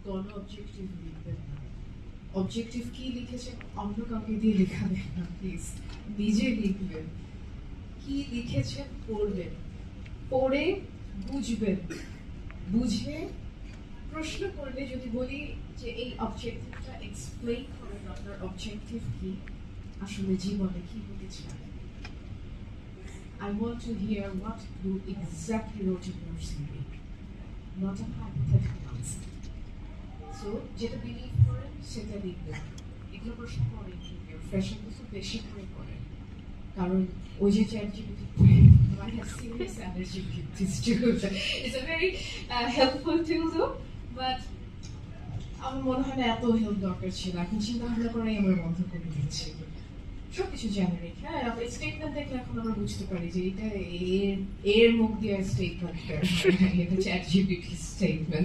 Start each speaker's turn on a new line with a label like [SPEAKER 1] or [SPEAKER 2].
[SPEAKER 1] কোনো অবজেক্টিভ লিখবেন না। অবজেক্টিভ কি লিখেছেন অন্য কাউকে দিয়ে লেখাবেন না প্লিজ, নিজে লিখবেন। কি লিখেছেন পড়বেন, পড়ে বুঝবেন, বুঝে প্রশ্ন করলে যদি বলি যে এই অবজেক্টিভটা এক্সপ্লেইন করেন, আপনার অবজেক্টিভ কি, আসলে জীবনে কি হতে চায়। I want to hear what you exactly wrote in your CV, not a hypothetical answer. So, যেটা বিলিভ করেন সেটা লিখবেন। এগুলো প্রশ্ন করেন ইন্টারভিউ, ফ্রেশার কিন্তু বেশি করে করেন, কারণ ওই যে ChatGPT I have serious allergy with this tool. It's a very helpful tool though, but আমার মনে হয় না এত হেল্প দরকার ছিল। এখন চিন্তা ভাবনা করাই আমরা বন্ধ করে দিচ্ছি। সবকিছু জেনারিক, হ্যাঁ স্টেটমেন্ট দেখলে এখন আমরা বুঝতে পারি যে এটা এর মুখ দিয়ে স্টেটমেন্ট, এটা ChatGPT স্টেটমেন্ট।